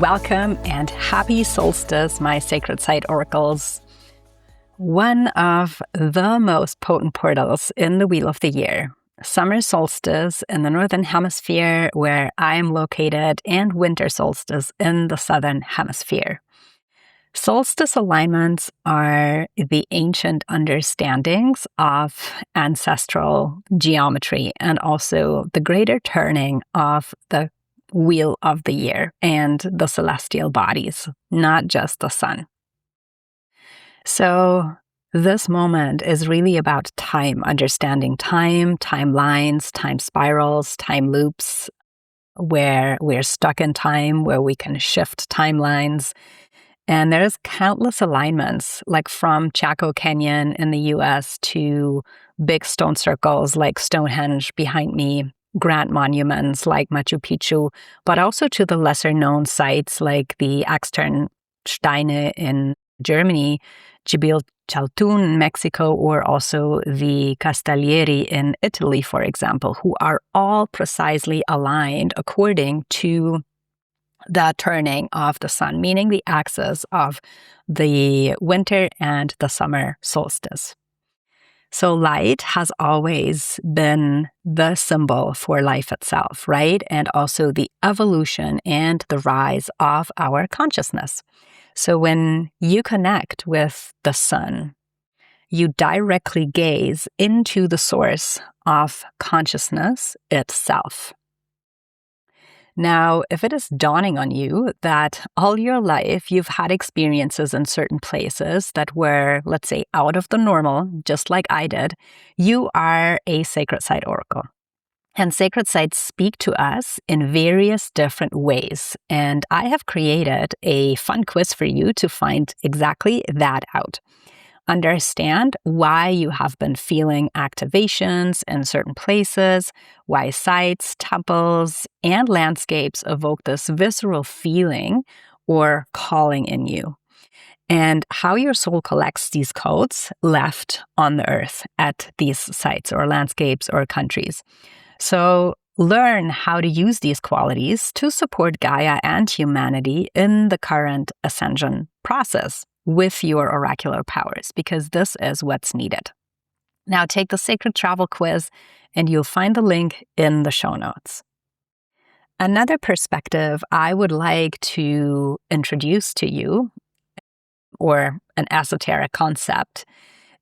Welcome and happy solstice, my sacred site oracles. One of the most potent portals in the wheel of the year, summer solstice in the northern hemisphere where I am located, and winter solstice in the southern hemisphere. Solstice alignments are the ancient understandings of ancestral geometry and also the greater turning of the wheel of the year and the celestial bodies, not just the sun. So this moment is really about time, understanding time, timelines, time spirals, time loops, where we're stuck in time, where we can shift timelines. And there's countless alignments, like from Chaco Canyon in the US to big stone circles like Stonehenge behind me, grand monuments like Machu Picchu, but also to the lesser known sites like the Axternsteine in Germany, Gibil Chaltun in Mexico, or also the Castellieri in Italy, for example, who are all precisely aligned according to the turning of the sun, meaning the axis of the winter and the summer solstice. So light has always been the symbol for life itself, right? And also the evolution and the rise of our consciousness. So when you connect with the sun, you directly gaze into the source of consciousness itself. Now, if it is dawning on you that all your life you've had experiences in certain places that were, let's say, out of the normal, just like I did, you are a sacred site oracle. And sacred sites speak to us in various different ways. And I have created a fun quiz for you to find exactly that out. Understand why you have been feeling activations in certain places, why sites, temples, and landscapes evoke this visceral feeling or calling in you, and how your soul collects these codes left on the earth at these sites or landscapes or countries. So learn how to use these qualities to support Gaia and humanity in the current ascension process with your oracular powers, because this is what's needed. Now take the Sacred Travel Quiz and you'll find the link in the show notes. Another perspective I would like to introduce to you, or an esoteric concept,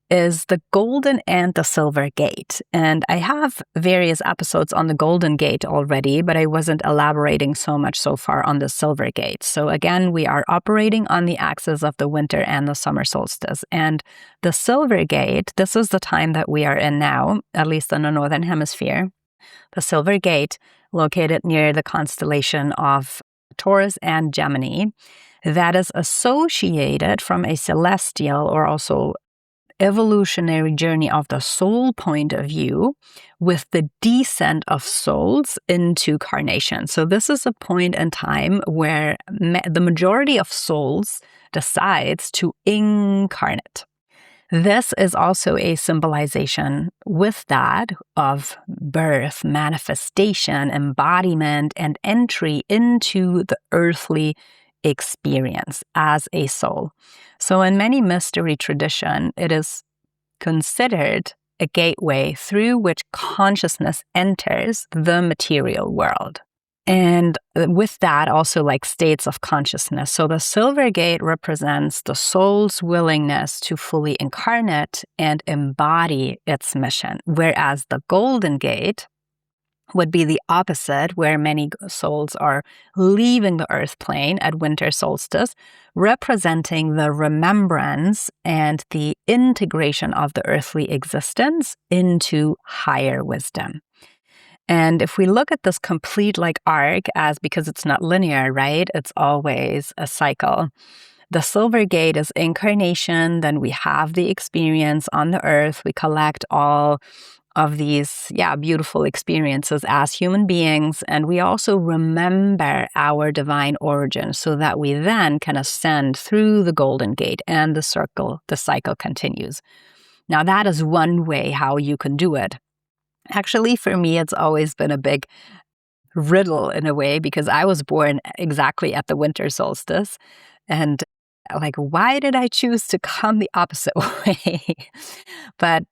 is the Golden and the Silver Gate. And I have various episodes on the Golden Gate already, but I wasn't elaborating so much so far on the Silver Gate. So again, we are operating on the axis of the winter and the summer solstice. And the Silver Gate, this is the time that we are in now, at least in the Northern Hemisphere. The Silver Gate, located near the constellation of Taurus and Gemini, that is associated from a celestial or also evolutionary journey of the soul point of view with the descent of souls into carnation. So this is a point in time where the majority of souls decides to incarnate. This is also a symbolization with that of birth, manifestation, embodiment, and entry into the earthly experience as a soul. So in many mystery tradition, it is considered a gateway through which consciousness enters the material world. And with that, also like states of consciousness. So the Silver Gate represents the soul's willingness to fully incarnate and embody its mission, whereas the Golden Gate would be the opposite, where many souls are leaving the earth plane at winter solstice, representing the remembrance and the integration of the earthly existence into higher wisdom. And if we look at this complete arc as, because it's not linear, right? It's always a cycle. The Silver Gate is incarnation. Then we have the experience on the earth. We collect all of these, beautiful experiences as human beings. And we also remember our divine origin so that we then can ascend through the Golden Gate and the cycle continues. Now that is one way how you can do it. Actually, for me, it's always been a big riddle in a way, because I was born exactly at the winter solstice. And like, why did I choose to come the opposite way? But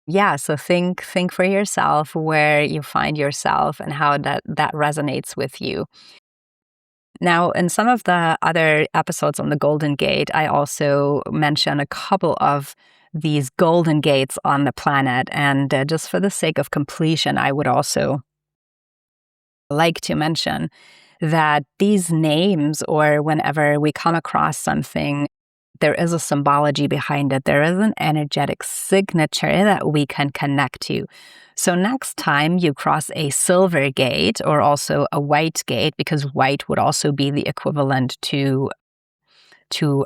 yeah, so think for yourself where you find yourself and how that resonates with you. Now, in some of the other episodes on the Golden Gate, I also mention a couple of these golden gates on the planet. And just for the sake of completion, I would also like to mention that these names, or whenever we come across something, there is a symbology behind it. There is an energetic signature that we can connect to. So next time you cross a silver gate, or also a white gate, because white would also be the equivalent to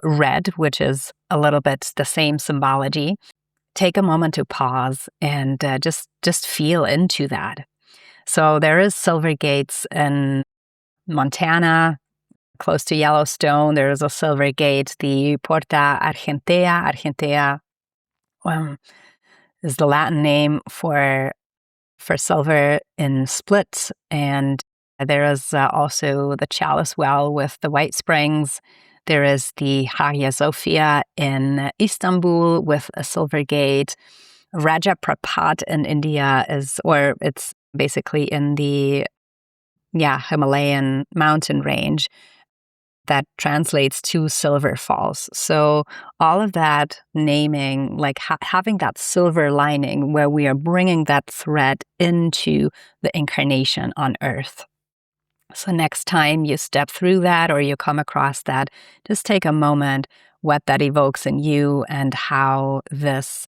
red, which is a little bit the same symbology, take a moment to pause and just feel into that. So there is silver gates in Montana, close to Yellowstone. There is a silver gate, the Porta Argentea. Argentea is the Latin name for silver in Split. And there is also the Chalice Well with the White Springs. There is the Hagia Sophia in Istanbul with a silver gate. Rajaprapat in India it's basically in the Himalayan mountain range that translates to Silver Falls. So all of that naming, like having that silver lining where we are bringing that thread into the incarnation on Earth. So next time you step through that or you come across that, just take a moment, what that evokes in you and how this,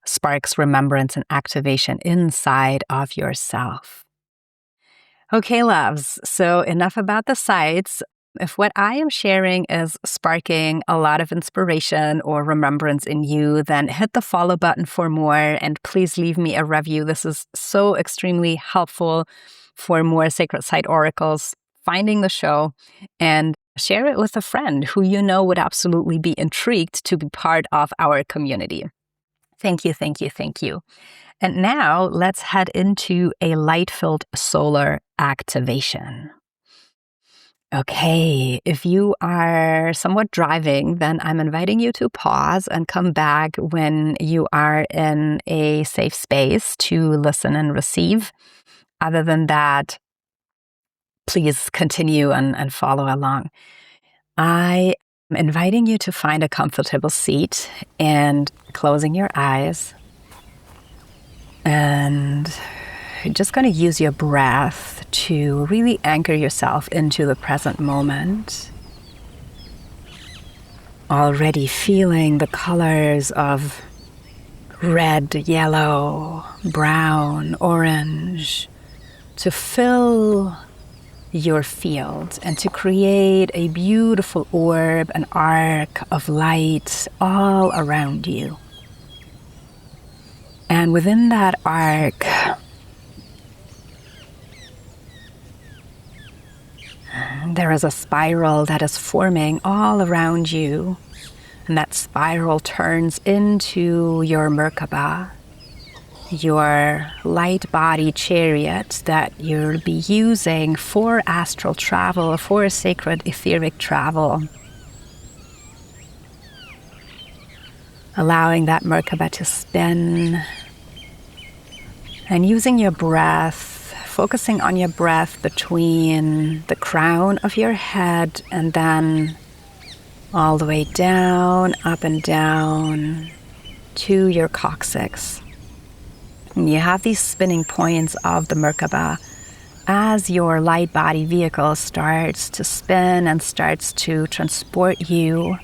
sparks remembrance and activation inside of yourself. Okay, loves, so enough about the sites. If what I am sharing is sparking a lot of inspiration or remembrance in you, then hit the follow button for more, and please leave me a review. This is so extremely helpful for more Sacred Site Oracles finding the show, and share it with a friend who you know would absolutely be intrigued to be part of our community. Thank you, thank you, thank you. And now let's head into a light-filled solar activation. Okay, if you are somewhat driving, then I'm inviting you to pause and come back when you are in a safe space to listen and receive. Other than that, please continue and follow along. I am inviting you to find a comfortable seat and closing your eyes. And you're just going to use your breath to really anchor yourself into the present moment. Already feeling the colors of red, yellow, brown, orange to fill your field and to create a beautiful orb, an arc of light all around you. And within that arc, there is a spiral that is forming all around you. And that spiral turns into your Merkaba, your light body chariot that you'll be using for astral travel, for sacred etheric travel. Allowing that Merkaba to spin and using your breath, focusing on your breath between the crown of your head and then all the way down, up and down to your coccyx. And you have these spinning points of the Merkaba as your light body vehicle starts to spin and starts to transport you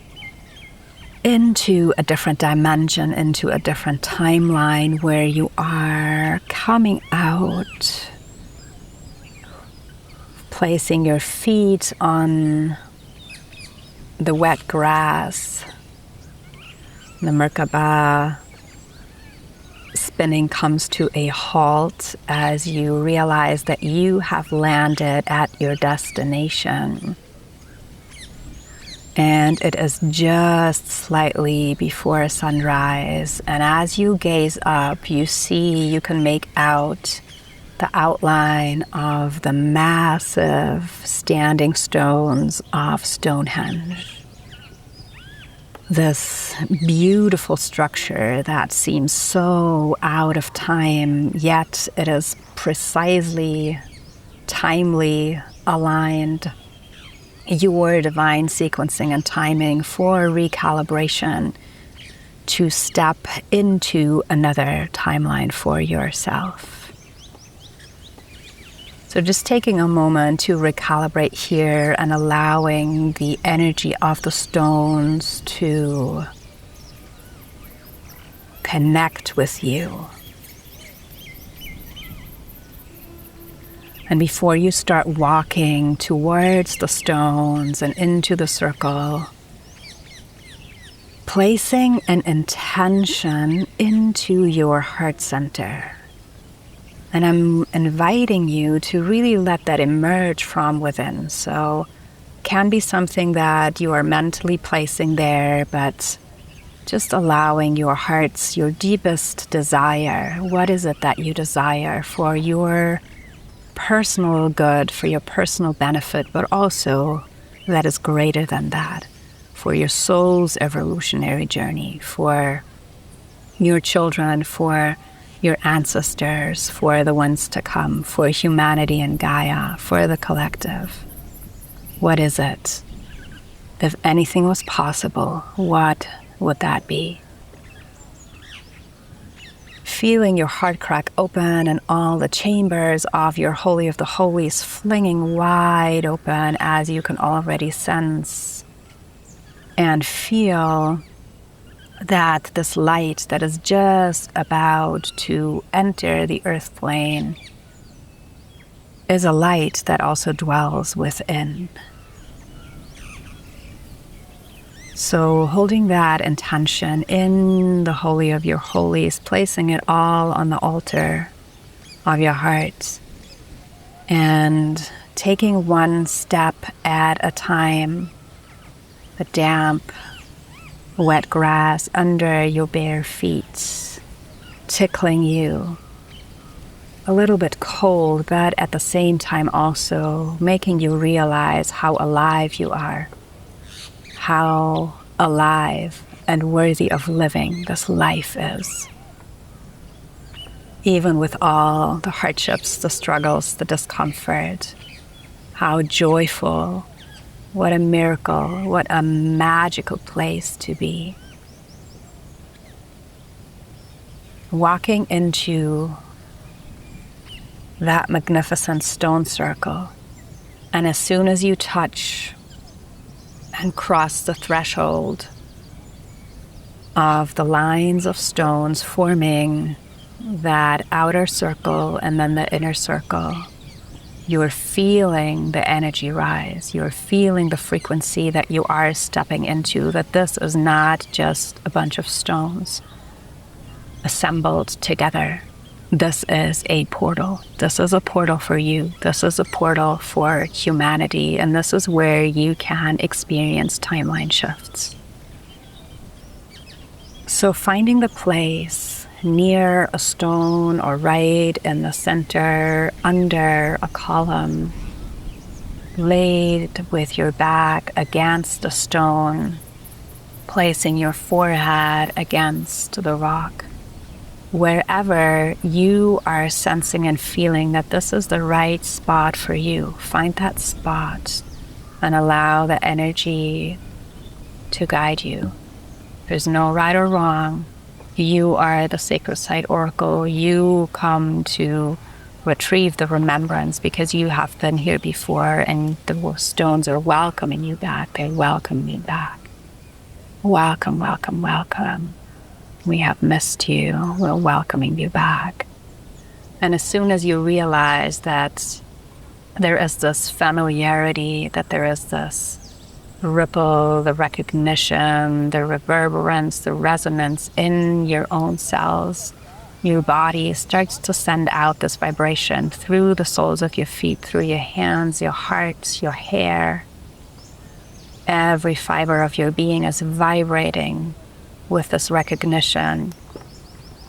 into a different dimension, into a different timeline where you are coming out, placing your feet on the wet grass. The Merkaba spinning comes to a halt as you realize that you have landed at your destination. And it is just slightly before sunrise. And as you gaze up, you can make out the outline of the massive standing stones of Stonehenge. This beautiful structure that seems so out of time, yet it is precisely, timely aligned. Your divine sequencing and timing for recalibration to step into another timeline for yourself. So just taking a moment to recalibrate here and allowing the energy of the stones to connect with you. And before you start walking towards the stones and into the circle, placing an intention into your heart center. And I'm inviting you to really let that emerge from within. So it can be something that you are mentally placing there, but just allowing your heart's, your deepest desire. What is it that you desire for your personal good, for your personal benefit, but also that is greater than that, for your soul's evolutionary journey, for your children, for your ancestors, for the ones to come, for humanity and Gaia, for the collective. What is it? If anything was possible, what would that be? Feeling your heart crack open and all the chambers of your Holy of the Holies flinging wide open as you can already sense and feel that this light that is just about to enter the earth plane is a light that also dwells within. So holding that intention in the Holy of your Holies, placing it all on the altar of your heart, and taking one step at a time, the damp, wet grass under your bare feet, tickling you, a little bit cold, but at the same time also making you realize how alive you are, how alive and worthy of living this life is. Even with all the hardships, the struggles, the discomfort, how joyful. What a miracle, what a magical place to be. Walking into that magnificent stone circle, and as soon as you touch and cross the threshold of the lines of stones forming that outer circle and then the inner circle, you're feeling the energy rise. You're feeling the frequency that you are stepping into, that this is not just a bunch of stones assembled together. This is a portal. This is a portal for you. This is a portal for humanity. And this is where you can experience timeline shifts. So finding the place near a stone or right in the center, under a column, laid with your back against the stone, placing your forehead against the rock. Wherever you are sensing and feeling that this is the right spot for you, find that spot and allow the energy to guide you. There's no right or wrong. You are the sacred site oracle. You come to retrieve the remembrance because you have been here before, and the stones are welcoming you back. They welcome you back. Welcome, welcome, welcome. We have missed you. We're welcoming you back. And as soon as you realize that there is this familiarity, that there is this ripple, the recognition, the reverberance, the resonance in your own cells, your body starts to send out this vibration through the soles of your feet, through your hands, your heart, your hair. Every fiber of your being is vibrating with this recognition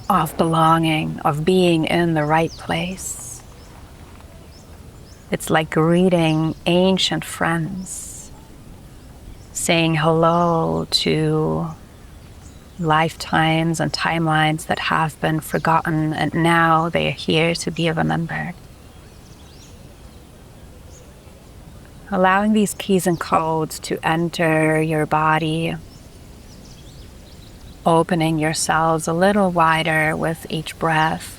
of belonging, of being in the right place. It's like greeting ancient friends, saying hello to lifetimes and timelines that have been forgotten, and now they are here to be remembered. Allowing these keys and codes to enter your body, opening yourselves a little wider with each breath.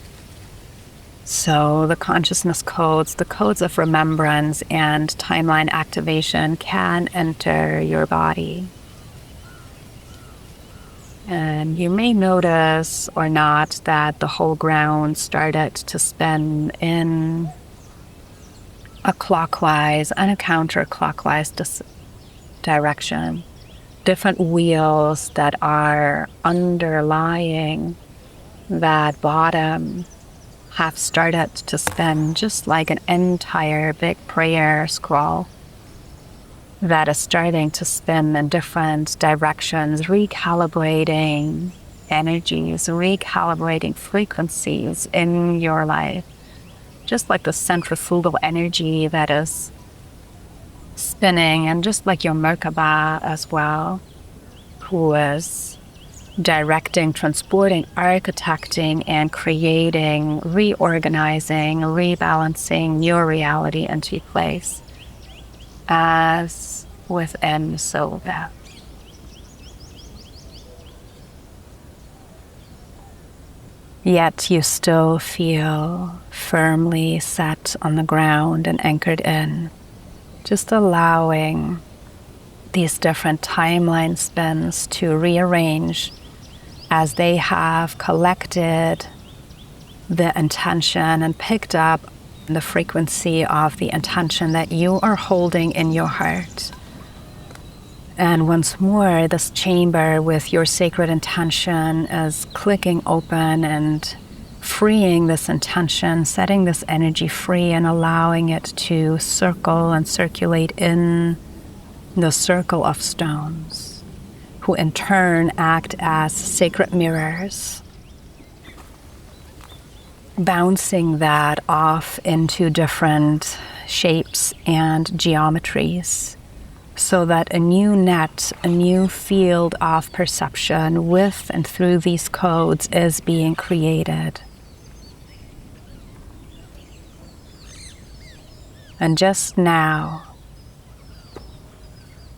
So the consciousness codes, the codes of remembrance and timeline activation can enter your body. And you may notice or not that the whole ground started to spin in a clockwise and a counterclockwise direction. Different wheels that are underlying that bottom have started to spin, just like an entire big prayer scroll that is starting to spin in different directions, recalibrating energies, recalibrating frequencies in your life. Just like the centrifugal energy that is spinning, and just like your Merkaba as well, who is directing, transporting, architecting, and creating, reorganizing, rebalancing your reality into place. As within, so without. Yet you still feel firmly set on the ground and anchored in, just allowing these different timeline spins to rearrange as they have collected the intention and picked up the frequency of the intention that you are holding in your heart. And once more, this chamber with your sacred intention is clicking open and freeing this intention, setting this energy free and allowing it to circle and circulate in the circle of stones, who in turn act as sacred mirrors, bouncing that off into different shapes and geometries, so that a new net, a new field of perception with and through these codes is being created. And just now,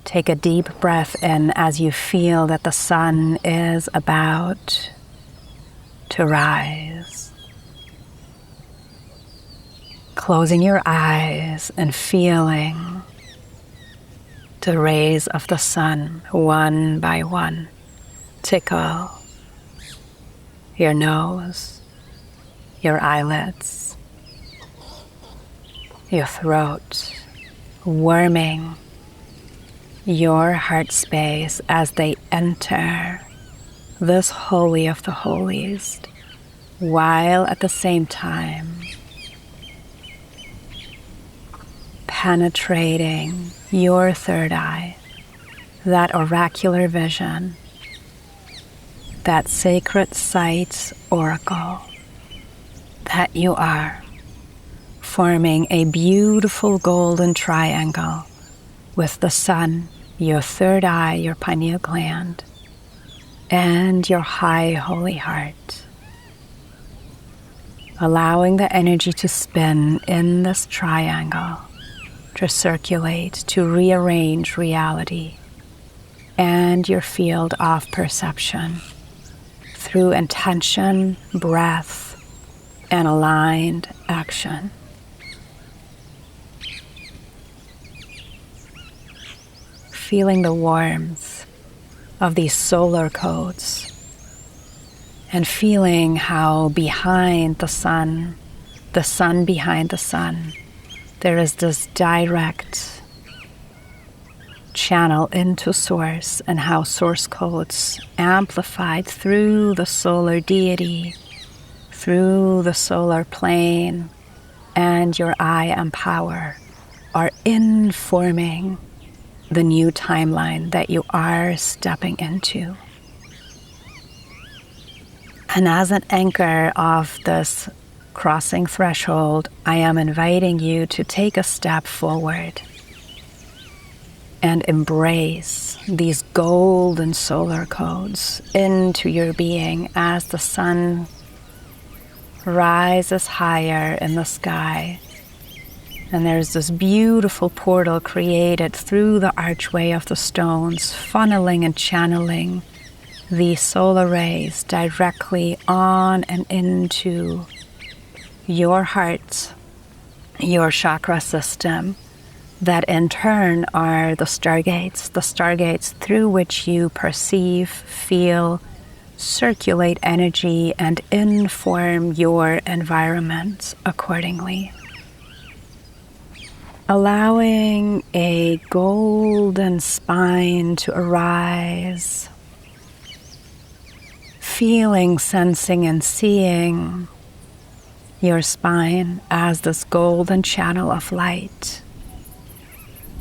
take a deep breath in as you feel that the sun is about to rise. Closing your eyes and feeling the rays of the sun one by one tickle your nose, your eyelids, your throat, warming your heart space as they enter this holy of the holies, while at the same time penetrating your third eye, that oracular vision, that sacred sight oracle that you are, forming a beautiful golden triangle with the sun, your third eye, your pineal gland, and your high holy heart. Allowing the energy to spin in this triangle, to circulate, to rearrange reality and your field of perception through intention, breath, and aligned action. Feeling the warmth of these solar codes and feeling how behind the sun behind the sun, there is this direct channel into source, and how source codes amplified through the solar deity, through the solar plane, and your I am power are informing the new timeline that you are stepping into. And as an anchor of this crossing threshold, I am inviting you to take a step forward and embrace these golden solar codes into your being as the sun rises higher in the sky. And there's this beautiful portal created through the archway of the stones, funneling and channeling the solar rays directly on and into your heart, your chakra system, that in turn are the stargates through which you perceive, feel, circulate energy, and inform your environment accordingly. Allowing a golden spine to arise, feeling, sensing, and seeing your spine as this golden channel of light.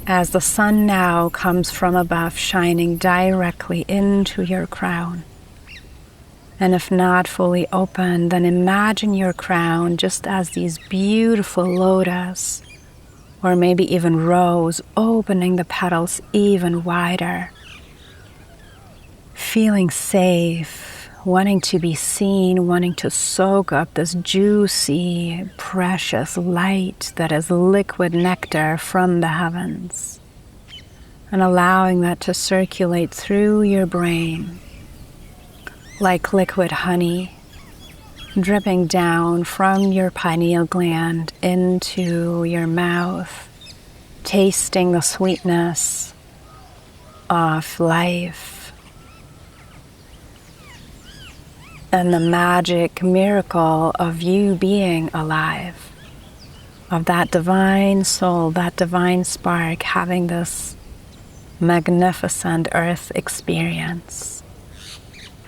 As the sun now comes from above, shining directly into your crown. And if not fully open, then imagine your crown just as these beautiful lotus, or maybe even rose, opening the petals even wider. Feeling safe, wanting to be seen, wanting to soak up this juicy, precious light that is liquid nectar from the heavens. And allowing that to circulate through your brain like liquid honey, dripping down from your pineal gland into your mouth, tasting the sweetness of life and the magic miracle of you being alive, of that divine soul, that divine spark having this magnificent earth experience,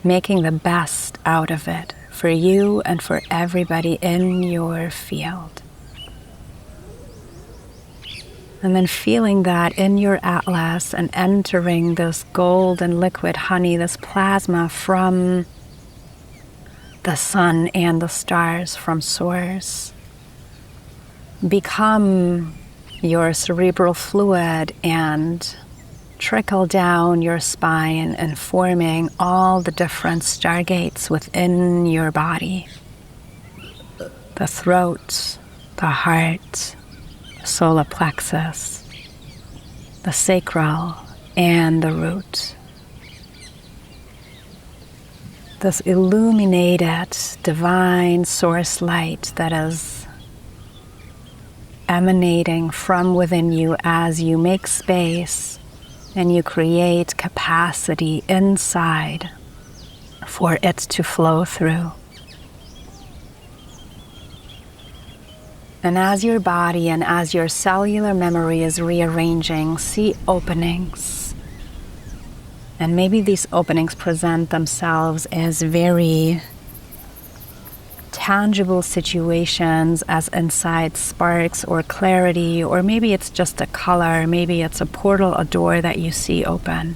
making the best out of it for you and for everybody in your field. And then feeling that in your atlas and entering this golden liquid honey, this plasma from the sun and the stars from source, become your cerebral fluid and trickle down your spine and forming all the different stargates within your body. The throat, the heart, the solar plexus, the sacral, and the root. This illuminated divine source light that is emanating from within you as you make space and you create capacity inside for it to flow through. And as your body and as your cellular memory is rearranging, see openings. And maybe these openings present themselves as very tangible situations, as insight, sparks, or clarity, or maybe it's just a color, maybe it's a portal, a door that you see open.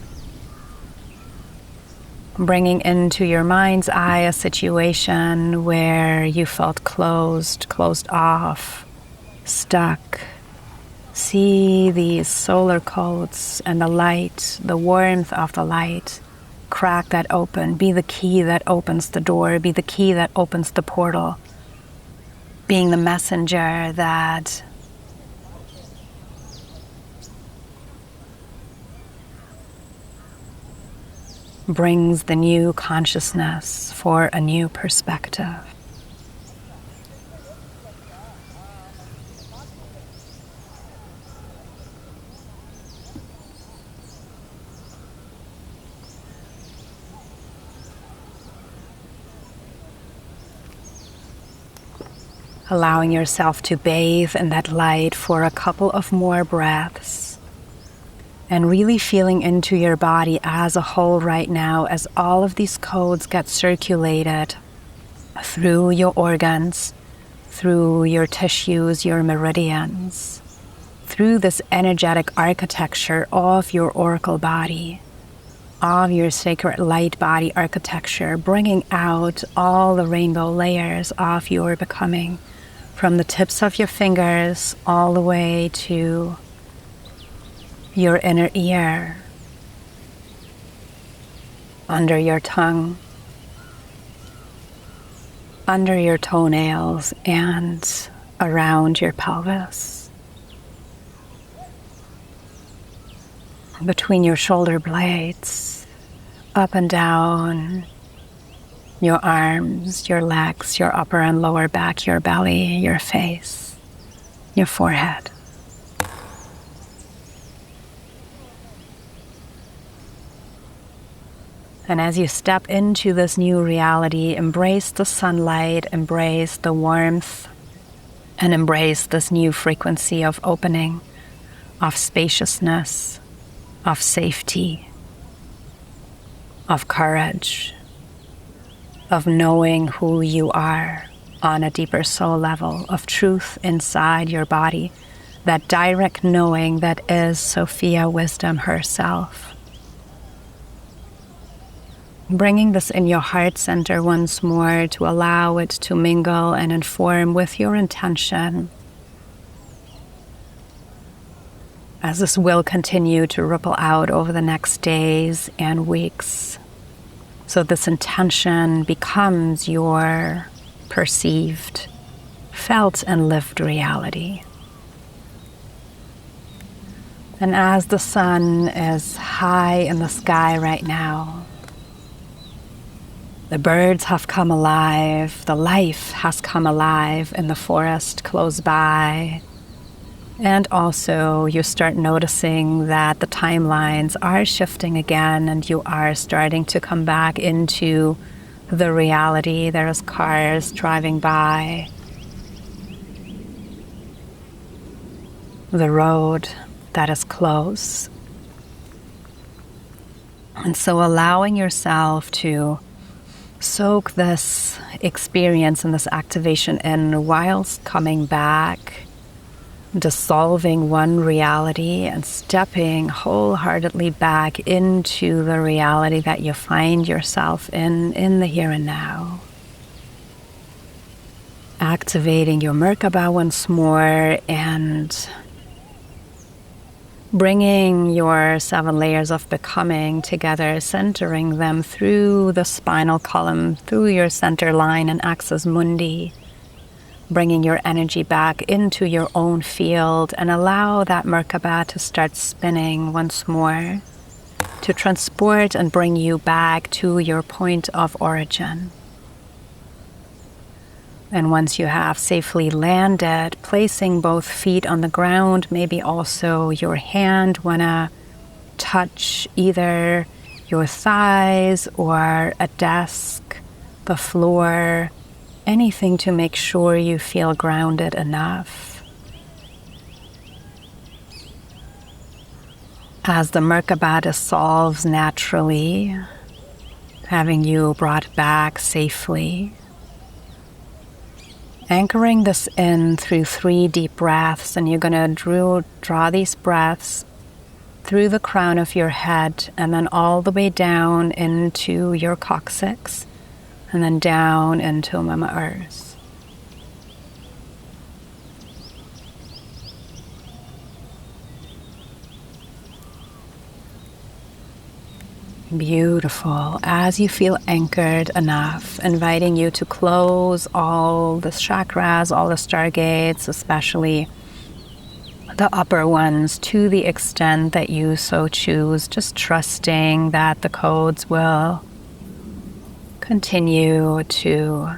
Bringing into your mind's eye a situation where you felt closed off, stuck. See these solar codes and the light, the warmth of the light. Crack that open, be the key that opens the door, be the key that opens the portal, being the messenger that brings the new consciousness for a new perspective. Allowing yourself to bathe in that light for a couple of more breaths. And really feeling into your body as a whole right now as all of these codes get circulated through your organs, through your tissues, your meridians, through this energetic architecture of your oracle body. of your sacred light body architecture, bringing out all the rainbow layers of your becoming, from the tips of your fingers all the way to your inner ear, under your tongue, under your toenails, and around your pelvis, between your shoulder blades, up and down your arms, your legs, your upper and lower back, your belly, your face, your forehead. And as you step into this new reality, embrace the sunlight, embrace the warmth, and embrace this new frequency of opening, of spaciousness, of safety, of courage, of knowing who you are on a deeper soul level, of truth inside your body, that direct knowing that is Sophia Wisdom herself. Bringing this in your heart center once more to allow it to mingle and inform with your intention, as this will continue to ripple out over the next days and weeks. So this intention becomes your perceived, felt, and lived reality. And as the sun is high in the sky right now, the birds have come alive, the life has come alive in the forest close by. And also you start noticing that the timelines are shifting again and you are starting to come back into the reality. There's cars driving by, the road that is close. And so allowing yourself to soak this experience and this activation in whilst coming back, dissolving one reality and stepping wholeheartedly back into the reality that you find yourself in the here and now. Activating your Merkaba once more and bringing your 7 layers of becoming together, centering them through the spinal column, through your center line and axis mundi, bringing your energy back into your own field, and allow that Merkaba to start spinning once more to transport and bring you back to your point of origin. And once you have safely landed, placing both feet on the ground, maybe also your hand wanna touch either your thighs or a desk, the floor, anything to make sure you feel grounded enough. As the Merkaba dissolves naturally, having you brought back safely, anchoring this in through 3 deep breaths, and you're going to draw these breaths through the crown of your head and then all the way down into your coccyx and then down into Mama Earth. Beautiful. As you feel anchored enough, inviting you to close all the chakras, all the stargates, especially the upper ones, to the extent that you so choose, just trusting that the codes will continue to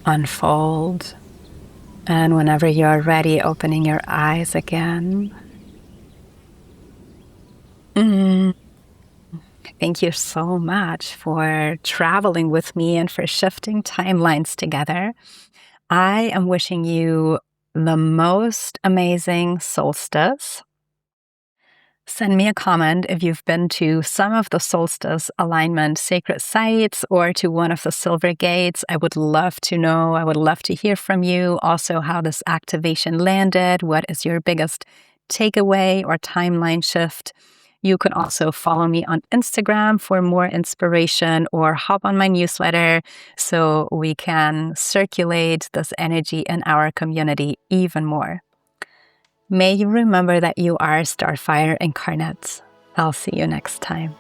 unfold. And whenever you're ready, opening your eyes again. Thank you so much for traveling with me and for shifting timelines together. I am wishing you the most amazing solstice. Send me a comment if you've been to some of the solstice alignment sacred sites or to one of the silver gates. I would love to know. I would love to hear from you. Also, how this activation landed. What is your biggest takeaway or timeline shift? You can also follow me on Instagram for more inspiration, or hop on my newsletter so we can circulate this energy in our community even more. May you remember that you are Starfire incarnates. I'll see you next time.